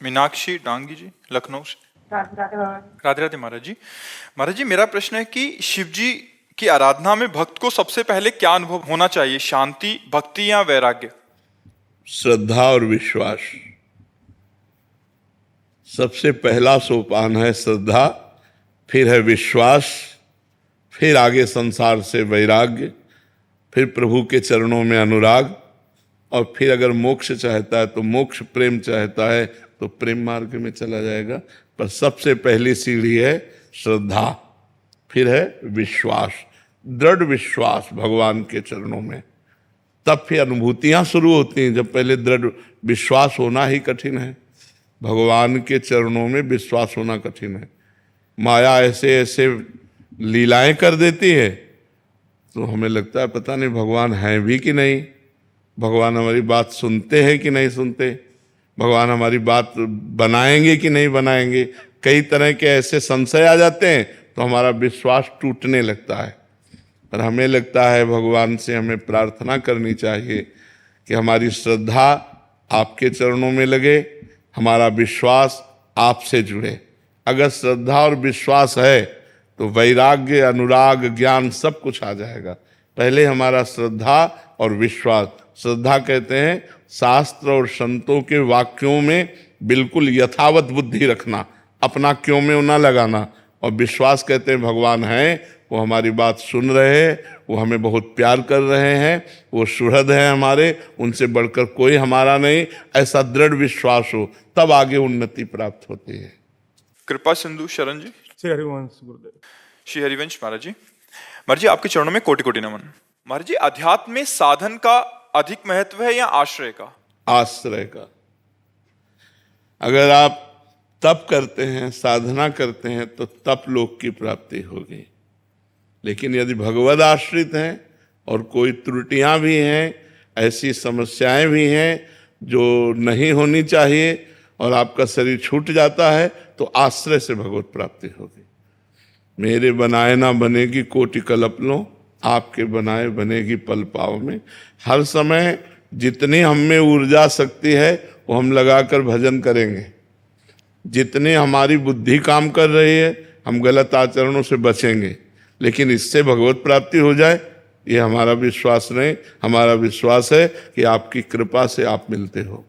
मीनाक्षी डांगी जी, लखनऊ से। राधे राधे बाबा जी। राधे राधे महाराज जी। महाराज जी, मेरा प्रश्न है कि शिव जी की आराधना में भक्त को सबसे पहले क्या अनुभव होना चाहिए, शांति, भक्ति या वैराग्य? श्रद्धा और विश्वास। सबसे पहला सोपान है श्रद्धा, फिर है विश्वास, फिर आगे संसार से वैराग्य, फिर प्रभु के चरणों में अनुराग, और फिर अगर मोक्ष चाहता है तो मोक्ष, प्रेम चाहता है तो प्रेम मार्ग में चला जाएगा। पर सबसे पहली सीढ़ी है श्रद्धा, फिर है विश्वास, दृढ़ विश्वास भगवान के चरणों में। तब फिर अनुभूतियां शुरू होती हैं। जब पहले दृढ़ विश्वास होना ही कठिन है, भगवान के चरणों में विश्वास होना कठिन है। माया ऐसे ऐसे लीलाएं कर देती है तो हमें लगता है पता नहीं भगवान हैं भी कि नहीं, भगवान हमारी बात सुनते हैं कि नहीं सुनते, भगवान हमारी बात बनाएंगे कि नहीं बनाएंगे। कई तरह के ऐसे संशय आ जाते हैं तो हमारा विश्वास टूटने लगता है। पर हमें लगता है भगवान से हमें प्रार्थना करनी चाहिए कि हमारी श्रद्धा आपके चरणों में लगे, हमारा विश्वास आपसे जुड़े। अगर श्रद्धा और विश्वास है तो वैराग्य, अनुराग, ज्ञान सब कुछ आ जाएगा। पहले हमारा श्रद्धा और विश्वास। श्रद्धा कहते हैं शास्त्र और संतों के वाक्यों में बिल्कुल यथावत बुद्धि रखना, अपना क्यों में ना लगाना। और विश्वास कहते हैं भगवान हैं, वो हमारी बात सुन रहे हैं, वो हमें बहुत प्यार कर रहे हैं, वो सुहृद हैं हमारे, उनसे बढ़कर कोई हमारा नहीं। ऐसा दृढ़ विश्वास हो तब आगे उन्नति प्राप्त होती है। कृपा सिंधु शरण जी। श्री हरिवंश गुरुदेव। श्री हरिवंश महाराज जी। महाराज जी, आपके चरणों में कोटि कोटि नमन। महाराज जी, अध्यात्म में साधन का अधिक महत्व है या आश्रय का? आश्रय का। अगर आप तप करते हैं, साधना करते हैं तो तप लोक की प्राप्ति होगी। लेकिन यदि भगवद आश्रित हैं और कोई त्रुटियां भी हैं, ऐसी समस्याएं भी हैं जो नहीं होनी चाहिए और आपका शरीर छूट जाता है, तो आश्रय से भगवत प्राप्ति होगी। मेरे बनाए ना बनेगी कोटि कल्पनो, आपके बनाए बनेगी पल पाव में। हर समय जितनी हम में ऊर्जा शक्ति है वो हम लगाकर भजन करेंगे। जितनी हमारी बुद्धि काम कर रही है हम गलत आचरणों से बचेंगे। लेकिन इससे भगवत प्राप्ति हो जाए ये हमारा विश्वास नहीं। हमारा विश्वास है कि आपकी कृपा से आप मिलते हो।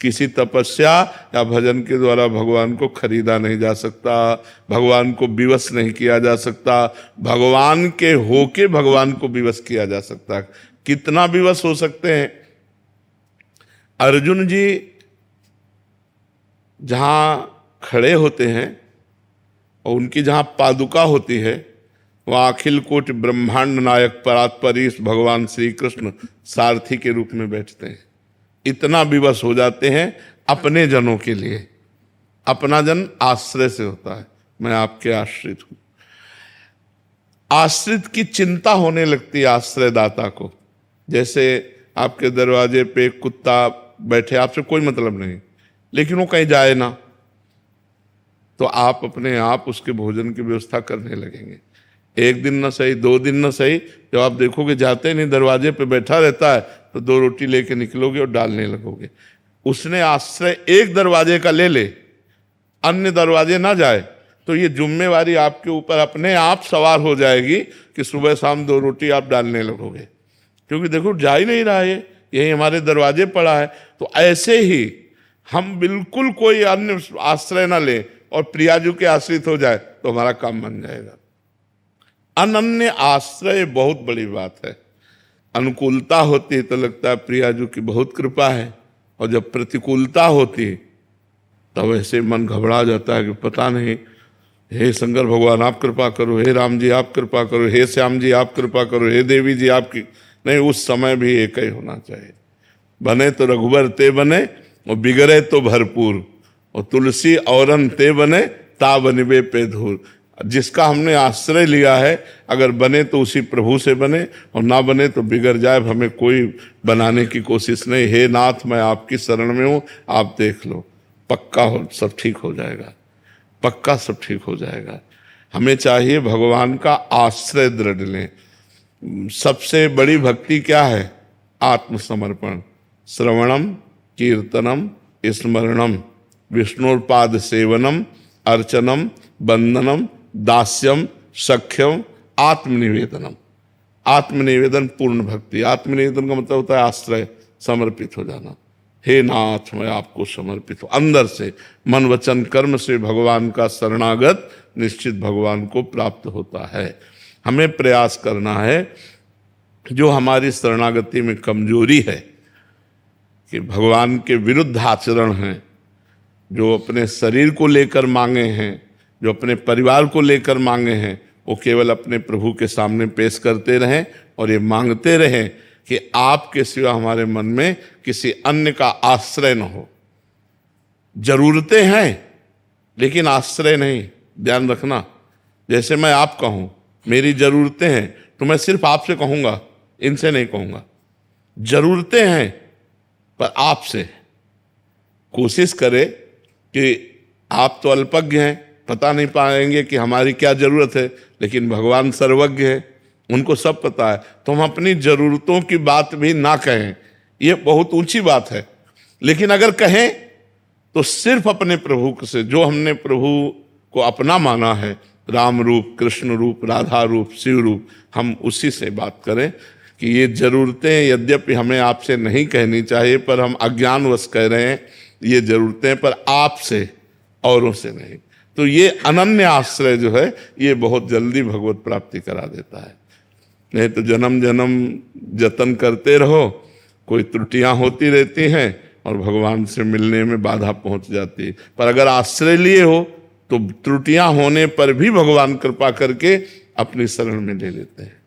किसी तपस्या या भजन के द्वारा भगवान को खरीदा नहीं जा सकता, भगवान को विवश नहीं किया जा सकता। भगवान के होके भगवान को विवश किया जा सकता। कितना विवश हो सकते हैं? अर्जुन जी जहां खड़े होते हैं और उनकी जहां पादुका होती है वहाँ अखिल कोटि ब्रह्मांड नायक परात्परीश भगवान श्री कृष्ण सारथी के रूप में बैठते हैं। इतना विवश हो जाते हैं अपने जनों के लिए। अपना जन आश्रय से होता है, मैं आपके आश्रित हूं। आश्रित की चिंता होने लगती है आश्रयदाता को। जैसे आपके दरवाजे पे कुत्ता बैठे, आपसे कोई मतलब नहीं, लेकिन वो कहीं जाए ना, तो आप अपने आप उसके भोजन की व्यवस्था करने लगेंगे। एक दिन न सही, 2 दिन न सही, जब आप देखोगे जाते नहीं, दरवाजे पे बैठा रहता है, तो 2 रोटी लेके निकलोगे और डालने लगोगे। उसने आश्रय एक दरवाजे का ले ले, अन्य दरवाजे ना जाए, तो ये जिम्मेवारी आपके ऊपर अपने आप सवार हो जाएगी कि सुबह शाम 2 रोटी आप डालने लगोगे। क्योंकि देखो जा ही नहीं रहा है, यही हमारे दरवाजे पड़ा है। तो ऐसे ही हम बिल्कुल कोई अन्य आश्रय ना लें और प्रियाजू के आश्रित हो जाए तो हमारा काम बन जाएगा। अनन्य आश्रय बहुत बड़ी बात है। अनुकूलता होती है तो लगता है प्रियाजू की बहुत कृपा है, और जब प्रतिकूलता होती तब ऐसे मन घबरा जाता है कि पता नहीं, हे शंकर भगवान आप कृपा करो, हे राम जी आप कृपा करो, हे श्याम जी आप कृपा करो, हे देवी जी आपकी। नहीं, उस समय भी एक ही होना चाहिए। बने तो रघुबर ते बने और बिगड़े तो भरपूर, और तुलसी औरन ते बने ता बनिबे पे धूर। जिसका हमने आश्रय लिया है अगर बने तो उसी प्रभु से बने, और ना बने तो बिगड़ जाए। हमें कोई बनाने की कोशिश नहीं। हे नाथ मैं आपकी शरण में हूँ, आप देख लो, पक्का हो सब ठीक हो जाएगा, पक्का सब ठीक हो जाएगा। हमें चाहिए भगवान का आश्रय दृढ़ लें। सबसे बड़ी भक्ति क्या है? आत्मसमर्पण। श्रवणम कीर्तनम स्मरणम विष्णुपाद सेवनम अर्चनम बंदनम दास्यम सख्यम आत्मनिवेदनम। आत्मनिवेदन पूर्ण भक्ति। आत्मनिवेदन का मतलब होता है आश्रय, समर्पित हो जाना। हे नाथ मैं आपको समर्पित हूं, अंदर से मन वचन कर्म से भगवान का शरणागत निश्चित भगवान को प्राप्त होता है। हमें प्रयास करना है जो हमारी शरणागति में कमजोरी है कि भगवान के विरुद्ध आचरण हैं, जो अपने शरीर को लेकर मांगे हैं, जो अपने परिवार को लेकर मांगे हैं, वो केवल अपने प्रभु के सामने पेश करते रहें और ये मांगते रहें कि आपके सिवा हमारे मन में किसी अन्य का आश्रय न हो। जरूरतें हैं लेकिन आश्रय नहीं, ध्यान रखना। जैसे मैं आपका हूं, मेरी जरूरतें हैं तो मैं सिर्फ आपसे कहूंगा, इनसे नहीं कहूंगा। जरूरतें हैं पर आपसे। कोशिश करें कि आप तो अल्पज्ञ हैं, पता नहीं पाएंगे कि हमारी क्या जरूरत है, लेकिन भगवान सर्वज्ञ है, उनको सब पता है। तो हम अपनी जरूरतों की बात भी ना कहें, ये बहुत ऊंची बात है। लेकिन अगर कहें तो सिर्फ अपने प्रभु से, जो हमने प्रभु को अपना माना है, राम रूप, कृष्ण रूप, राधा रूप, शिव रूप, हम उसी से बात करें कि ये जरूरतें यद्यपि हमें आपसे नहीं कहनी चाहिए, पर हम अज्ञानवश कह रहे हैं ये जरूरतें, पर आपसे, औरों से नहीं। तो ये अनन्य आश्रय जो है ये बहुत जल्दी भगवत प्राप्ति करा देता है। नहीं तो जन्म जन्म जतन करते रहो, कोई त्रुटियां होती रहती हैं और भगवान से मिलने में बाधा पहुंच जाती है। पर अगर आश्रय लिए हो तो त्रुटियां होने पर भी भगवान कृपा करके अपनी शरण में ले लेते हैं।